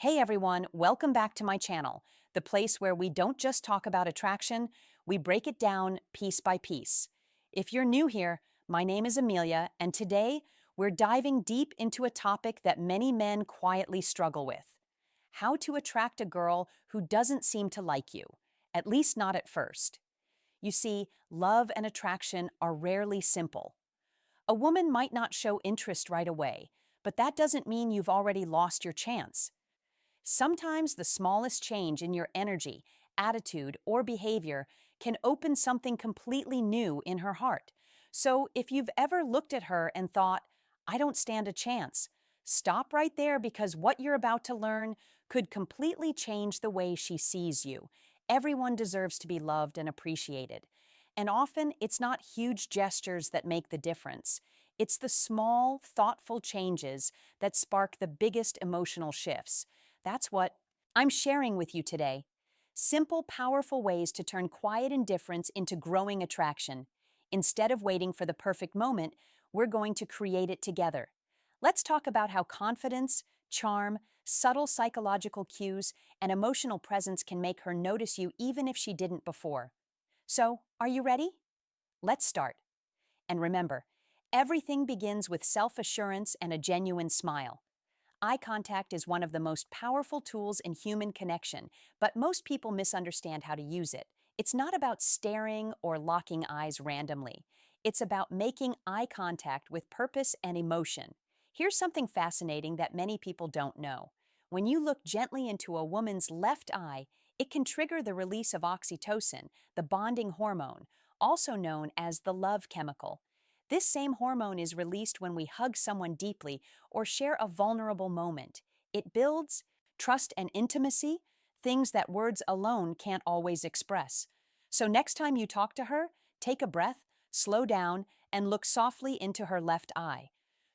Hey everyone, welcome back to my channel, the place where we don't just talk about attraction, we break it down piece by piece. If you're new here, my name is Amelia, and today we're diving deep into a topic that many men quietly struggle with: how to attract a girl who doesn't seem to like you, at least not at first. You see, love and attraction are rarely simple. A woman might not show interest right away, but that doesn't mean you've already lost your chance. Sometimes the smallest change in your energy, attitude, or behavior can open something completely new in her heart. So if you've ever looked at her and thought, I don't stand a chance, stop right there, because what you're about to learn could completely change the way she sees you. Everyone deserves to be loved and appreciated. And often it's not huge gestures that make the difference. It's the small, thoughtful changes that spark the biggest emotional shifts. That's what I'm sharing with you today. Simple, powerful ways to turn quiet indifference into growing attraction. Instead of waiting for the perfect moment, we're going to create it together. Let's talk about how confidence, charm, subtle psychological cues, and emotional presence can make her notice you even if she didn't before. So, are you ready? Let's start. And remember, everything begins with self-assurance and a genuine smile. Eye contact is one of the most powerful tools in human connection, but most people misunderstand how to use it. It's not about staring or locking eyes randomly. It's about making eye contact with purpose and emotion. Here's something fascinating that many people don't know. When you look gently into a woman's left eye, it can trigger the release of oxytocin, the bonding hormone, also known as the love chemical. This same hormone is released when we hug someone deeply or share a vulnerable moment. It builds trust and intimacy, things that words alone can't always express. So next time you talk to her, take a breath, slow down, and look softly into her left eye.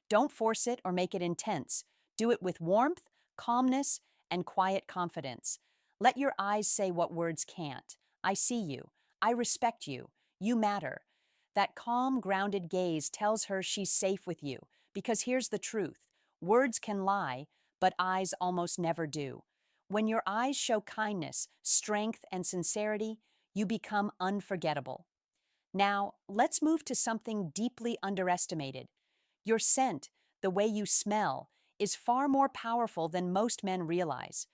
Don't force it or make it intense. Do it with warmth, calmness, and quiet confidence. Let your eyes say what words can't. I see you. I respect you. You matter. That calm, grounded gaze tells her she's safe with you, because here's the truth: words can lie, but eyes almost never do. When your eyes show kindness, strength, and sincerity, you become unforgettable. Now, let's move to something deeply underestimated. Your scent, the way you smell, is far more powerful than most men realize.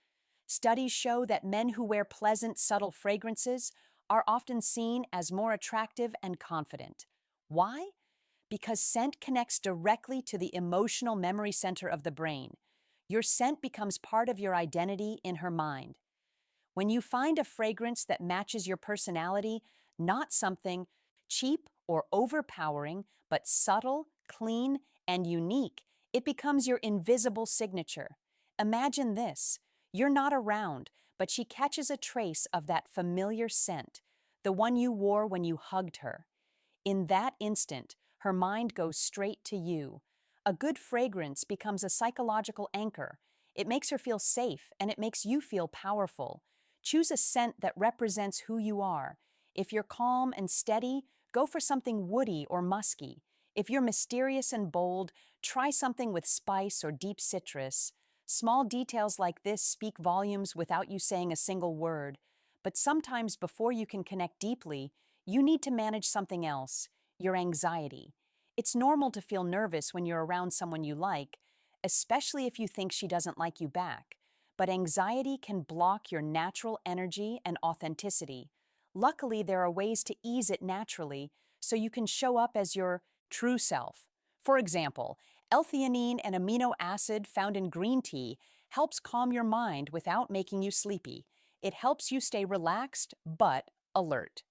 Studies show that men who wear pleasant, subtle fragrances are often seen as more attractive and confident. Why? Because scent connects directly to the emotional memory center of the brain. Your scent becomes part of your identity in her mind. When you find a fragrance that matches your personality, not something cheap or overpowering, but subtle, clean, and unique, it becomes your invisible signature. Imagine this: you're not around, but she catches a trace of that familiar scent, the one you wore when you hugged her. In that instant, her mind goes straight to you. A good fragrance becomes a psychological anchor. It makes her feel safe, and it makes you feel powerful. Choose a scent that represents who you are. If you're calm and steady, go for something woody or musky. If you're mysterious and bold, try something with spice or deep citrus. Small details like this speak volumes without you saying a single word. But sometimes before you can connect deeply, you need to manage something else: your anxiety. It's normal to feel nervous when you're around someone you like, especially if you think she doesn't like you back. But anxiety can block your natural energy and authenticity. Luckily, there are ways to ease it naturally so you can show up as your true self. For example, L-theanine, an amino acid found in green tea, helps calm your mind without making you sleepy. It helps you stay relaxed but alert.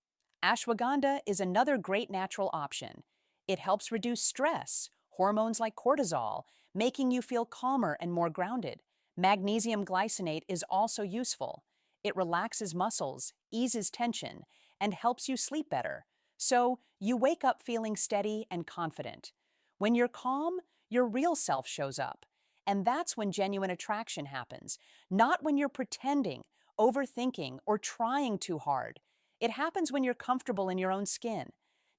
Ashwagandha is another great natural option. It helps reduce stress, hormones like cortisol, making you feel calmer and more grounded. Magnesium glycinate is also useful. It relaxes muscles, eases tension, and helps you sleep better. So you wake up feeling steady and confident. When you're calm, your real self shows up. And that's when genuine attraction happens, not when you're pretending, overthinking, or trying too hard. It happens when you're comfortable in your own skin.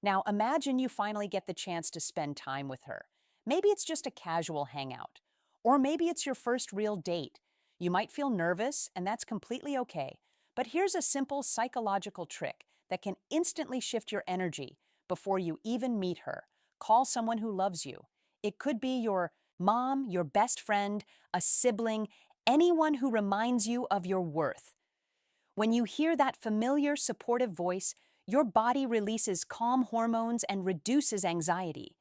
Now imagine you finally get the chance to spend time with her. Maybe it's just a casual hangout, or maybe it's your first real date. You might feel nervous, and that's completely okay. But here's a simple psychological trick that can instantly shift your energy before you even meet her. Call someone who loves you. It could be your mom, your best friend, a sibling, anyone who reminds you of your worth. When you hear that familiar, supportive voice, your body releases calm hormones and reduces anxiety.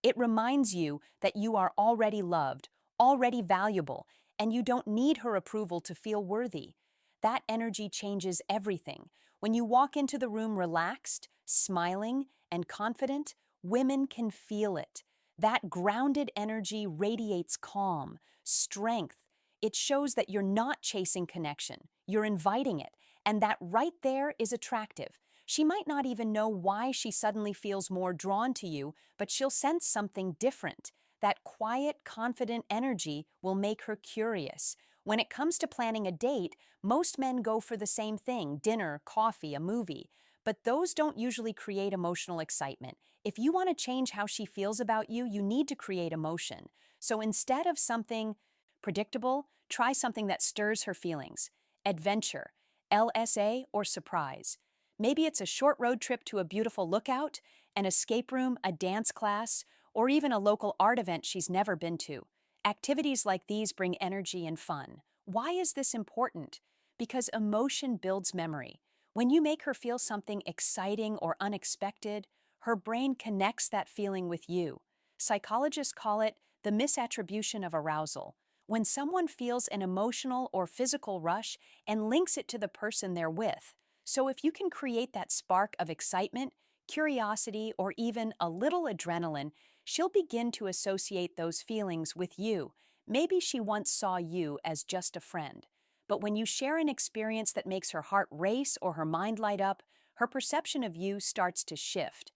It reminds you that you are already loved, already valuable, and you don't need her approval to feel worthy. That energy changes everything. When you walk into the room relaxed, smiling, and confident, women can feel it. That grounded energy radiates calm, strength. It shows that you're not chasing connection, you're inviting it, and that right there is attractive. She might not even know why she suddenly feels more drawn to you, but she'll sense something different. That quiet, confident energy will make her curious. When it comes to planning a date, most men go for the same thing: dinner, coffee, a movie. But those don't usually create emotional excitement. If you want to change how she feels about you, you need to create emotion. So instead of something predictable, try something that stirs her feelings. Adventure, LSA, or surprise. Maybe it's a short road trip to a beautiful lookout, an escape room, a dance class, or even a local art event she's never been to. Activities like these bring energy and fun. Why is this important? Because emotion builds memory. When you make her feel something exciting or unexpected, her brain connects that feeling with you. Psychologists call it the misattribution of arousal. When someone feels an emotional or physical rush and links it to the person they're with. So if you can create that spark of excitement, curiosity, or even a little adrenaline, she'll begin to associate those feelings with you. Maybe she once saw you as just a friend. But when you share an experience that makes her heart race or her mind light up, her perception of you starts to shift.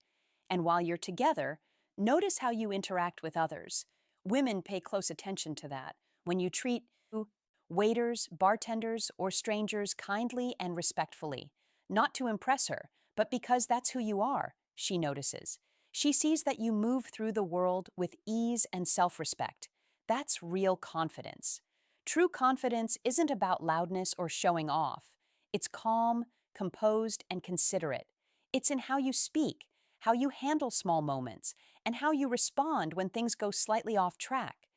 And while you're together, notice how you interact with others. Women pay close attention to that. When you treat waiters, bartenders, or strangers kindly and respectfully, not to impress her, but because that's who you are, she notices. She sees that you move through the world with ease and self-respect. That's real confidence. True confidence isn't about loudness or showing off. It's calm, composed, and considerate. It's in how you speak, how you handle small moments, and how you respond when things go slightly off track.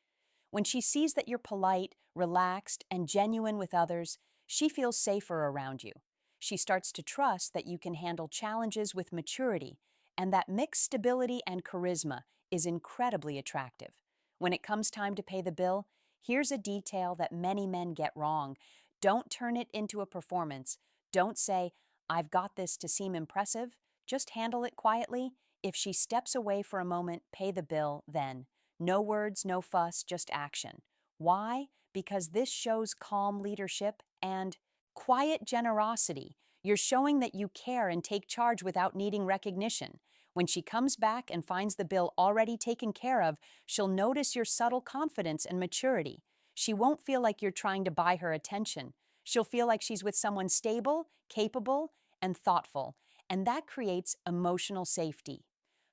When she sees that you're polite, relaxed, and genuine with others, she feels safer around you. She starts to trust that you can handle challenges with maturity, and that mixed stability and charisma is incredibly attractive. When it comes time to pay the bill, here's a detail that many men get wrong. Don't turn it into a performance. Don't say, "I've got this," to seem impressive. Just handle it quietly. If she steps away for a moment, pay the bill then. No words, no fuss, just action. Why? Because this shows calm leadership and quiet generosity. You're showing that you care and take charge without needing recognition. When she comes back and finds the bill already taken care of, she'll notice your subtle confidence and maturity. She won't feel like you're trying to buy her attention. She'll feel like she's with someone stable, capable, and thoughtful, and that creates emotional safety.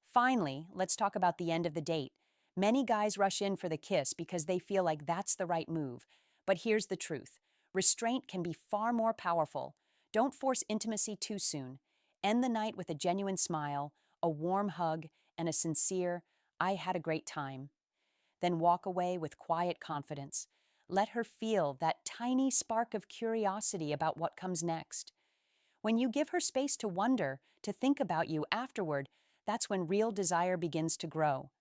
Finally, let's talk about the end of the date. Many guys rush in for the kiss because they feel like that's the right move. But here's the truth: restraint can be far more powerful. Don't force intimacy too soon. End the night with a genuine smile, a warm hug, and a sincere, "I had a great time." Then walk away with quiet confidence. Let her feel that tiny spark of curiosity about what comes next. When you give her space to wonder, to think about you afterward, that's when real desire begins to grow.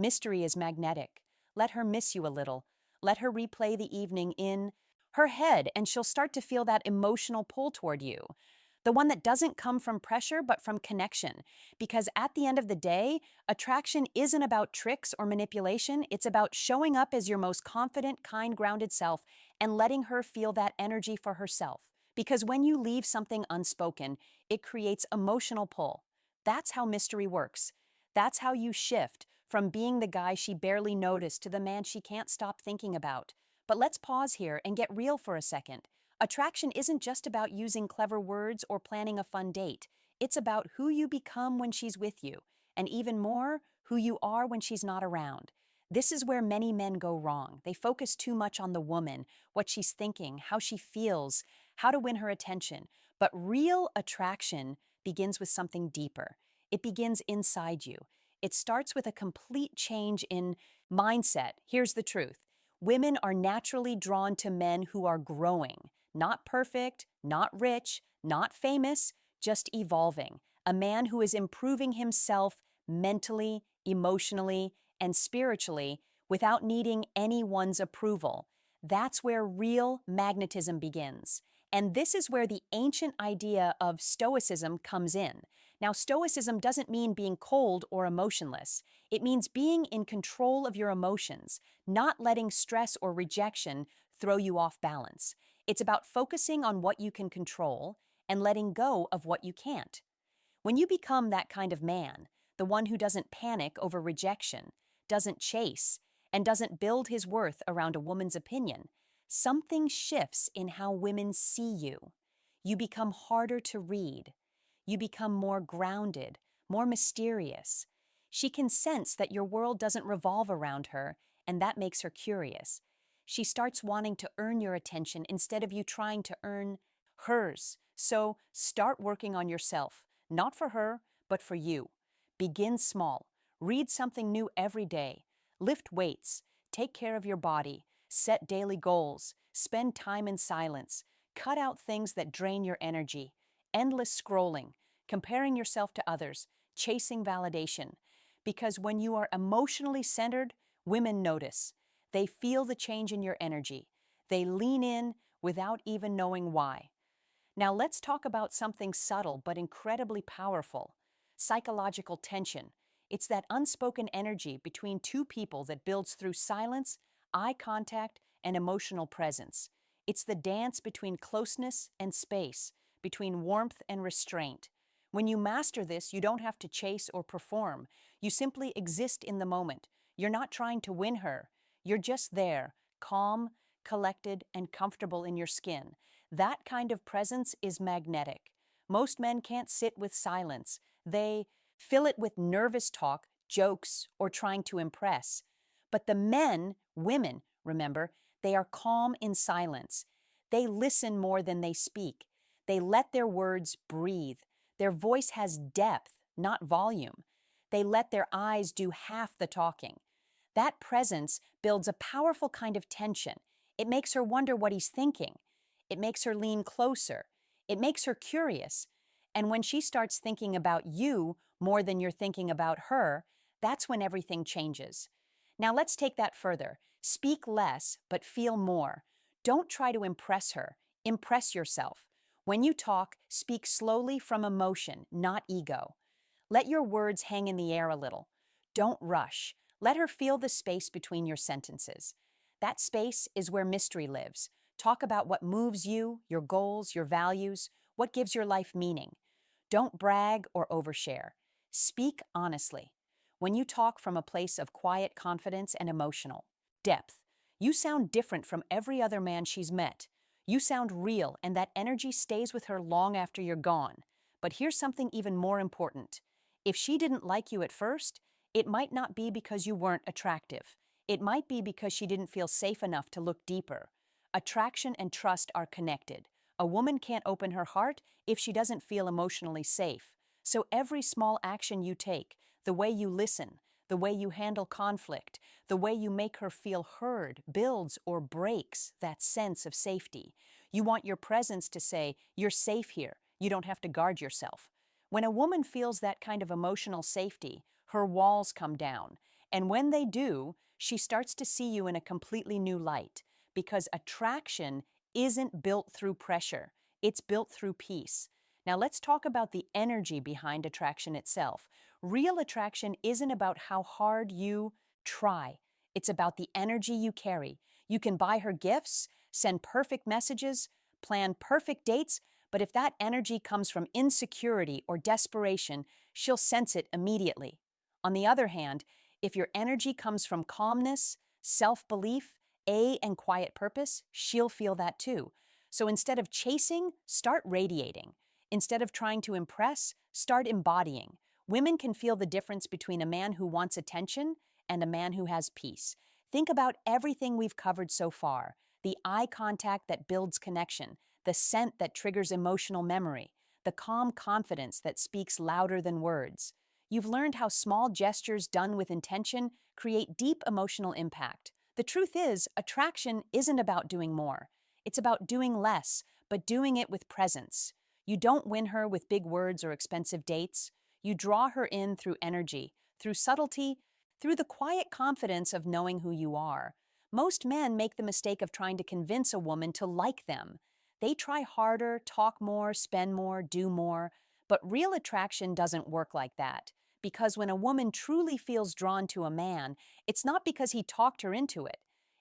Mystery is magnetic. Let her miss you a little. Let her replay the evening in her head, and she'll start to feel that emotional pull toward you. The one that doesn't come from pressure, but from connection. Because at the end of the day, attraction isn't about tricks or manipulation. It's about showing up as your most confident, kind, grounded self and letting her feel that energy for herself. Because when you leave something unspoken, it creates emotional pull. That's how mystery works. That's how you shift from being the guy she barely noticed to the man she can't stop thinking about. But let's pause here and get real for a second. Attraction isn't just about using clever words or planning a fun date. It's about who you become when she's with you, and even more, who you are when she's not around. This is where many men go wrong. They focus too much on the woman, what she's thinking, how she feels, how to win her attention. But real attraction begins with something deeper. It begins inside you. It starts with a complete change in mindset. Here's the truth. Women are naturally drawn to men who are growing, not perfect, not rich, not famous, just evolving. A man who is improving himself mentally, emotionally, and spiritually without needing anyone's approval. That's where real magnetism begins. And this is where the ancient idea of Stoicism comes in. Now, Stoicism doesn't mean being cold or emotionless. It means being in control of your emotions, not letting stress or rejection throw you off balance. It's about focusing on what you can control and letting go of what you can't. When you become that kind of man, the one who doesn't panic over rejection, doesn't chase, and doesn't build his worth around a woman's opinion, something shifts in how women see you. You become harder to read. You become more grounded, more mysterious. She can sense that your world doesn't revolve around her, and that makes her curious. She starts wanting to earn your attention instead of you trying to earn hers. So start working on yourself, not for her, but for you. Begin small. Read something new every day. Lift weights. Take care of your body. Set daily goals. Spend time in silence. Cut out things that drain your energy. Endless scrolling. Comparing yourself to others. Chasing validation. Because when you are emotionally centered, women notice. They feel the change in your energy. They lean in without even knowing why. Now let's talk about something subtle but incredibly powerful. Psychological tension. It's that unspoken energy between two people that builds through silence, eye contact, and emotional presence. It's the dance between closeness and space, between warmth and restraint. When you master this, you don't have to chase or perform. You simply exist in the moment. You're not trying to win her. You're just there, calm, collected, and comfortable in your skin. That kind of presence is magnetic. Most men can't sit with silence. They fill it with nervous talk, jokes, or trying to impress. But the men, women, remember, they are calm in silence. They listen more than they speak. They let their words breathe. Their voice has depth, not volume. They let their eyes do half the talking. That presence builds a powerful kind of tension. It makes her wonder what he's thinking. It makes her lean closer. It makes her curious. And when she starts thinking about you more than you're thinking about her, that's when everything changes. Now let's take that further. Speak less, but feel more. Don't try to impress her. Impress yourself. When you talk, speak slowly from emotion, not ego. Let your words hang in the air a little. Don't rush. Let her feel the space between your sentences. That space is where mystery lives. Talk about what moves you, your goals, your values, what gives your life meaning. Don't brag or overshare. Speak honestly. When you talk from a place of quiet confidence and emotional depth, you sound different from every other man she's met. You sound real, and that energy stays with her long after you're gone. But here's something even more important. If she didn't like you at first, it might not be because you weren't attractive. It might be because she didn't feel safe enough to look deeper. Attraction and trust are connected. A woman can't open her heart if she doesn't feel emotionally safe. So every small action you take, the way you listen, the way you handle conflict, the way you make her feel heard, builds or breaks that sense of safety. You want your presence to say, "You're safe here. You don't have to guard yourself." When a woman feels that kind of emotional safety, her walls come down. And when they do, she starts to see you in a completely new light. Because attraction isn't built through pressure, it's built through peace. Now let's talk about the energy behind attraction itself. Real attraction isn't about how hard you try. It's about the energy you carry. You can buy her gifts, send perfect messages, plan perfect dates, but if that energy comes from insecurity or desperation, she'll sense it immediately. On the other hand, if your energy comes from calmness, self-belief, and quiet purpose, she'll feel that too. So instead of chasing, start radiating. Instead of trying to impress, start embodying. Women can feel the difference between a man who wants attention and a man who has peace. Think about everything we've covered so far: the eye contact that builds connection, the scent that triggers emotional memory, the calm confidence that speaks louder than words. You've learned how small gestures done with intention create deep emotional impact. The truth is, attraction isn't about doing more. It's about doing less, but doing it with presence. You don't win her with big words or expensive dates. You draw her in through energy, through subtlety, through the quiet confidence of knowing who you are. Most men make the mistake of trying to convince a woman to like them. They try harder, talk more, spend more, do more, but real attraction doesn't work like that. Because when a woman truly feels drawn to a man, it's not because he talked her into it.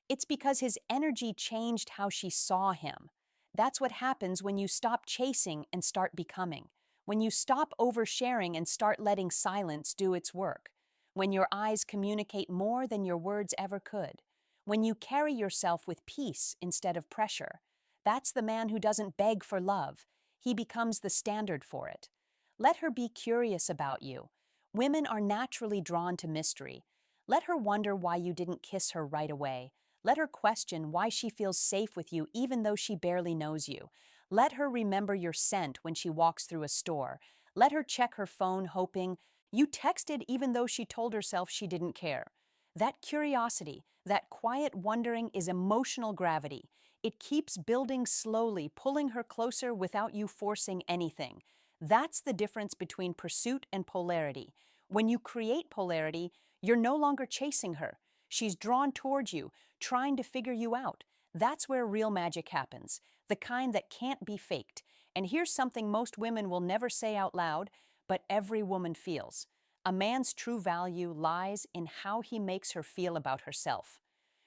It's because his energy changed how she saw him. That's what happens when you stop chasing and start becoming. When you stop oversharing and start letting silence do its work. When your eyes communicate more than your words ever could. When you carry yourself with peace instead of pressure. That's the man who doesn't beg for love. He becomes the standard for it. Let her be curious about you. Women are naturally drawn to mystery. Let her wonder why you didn't kiss her right away. Let her question why she feels safe with you even though she barely knows you. Let her remember your scent when she walks through a store. Let her check her phone hoping you texted even though she told herself she didn't care. That curiosity, that quiet wondering is emotional gravity. It keeps building slowly, pulling her closer without you forcing anything. That's the difference between pursuit and polarity. When you create polarity, you're no longer chasing her. She's drawn towards you, trying to figure you out. That's where real magic happens, the kind that can't be faked. And here's something most women will never say out loud, but every woman feels. A man's true value lies in how he makes her feel about herself.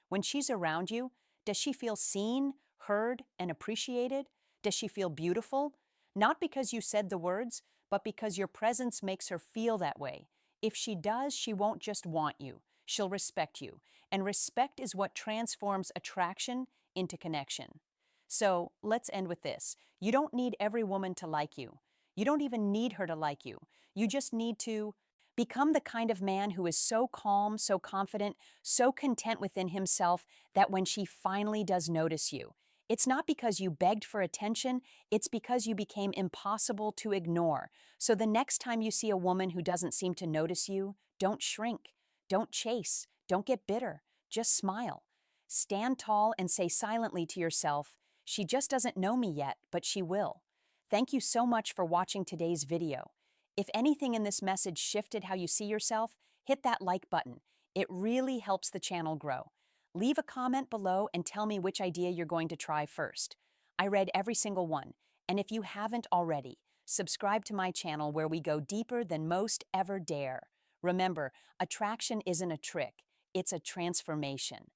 When she's around you, does she feel seen, heard, and appreciated? Does she feel beautiful? Not because you said the words, but because your presence makes her feel that way. If she does, she won't just want you. She'll respect you. And respect is what transforms attraction into connection. So let's end with this. You don't need every woman to like you. You don't even need her to like you. You just need to become the kind of man who is so calm, so confident, so content within himself that when she finally does notice you, it's not because you begged for attention, it's because you became impossible to ignore. So the next time you see a woman who doesn't seem to notice you, don't shrink, don't chase, don't get bitter, just smile. Stand tall and say silently to yourself, she just doesn't know me yet, but she will. Thank you so much for watching today's video. If anything in this message shifted how you see yourself, hit that like button. It really helps the channel grow. Leave a comment below and tell me which idea you're going to try first. I read every single one, and if you haven't already, subscribe to my channel where we go deeper than most ever dare. Remember, attraction isn't a trick, it's a transformation.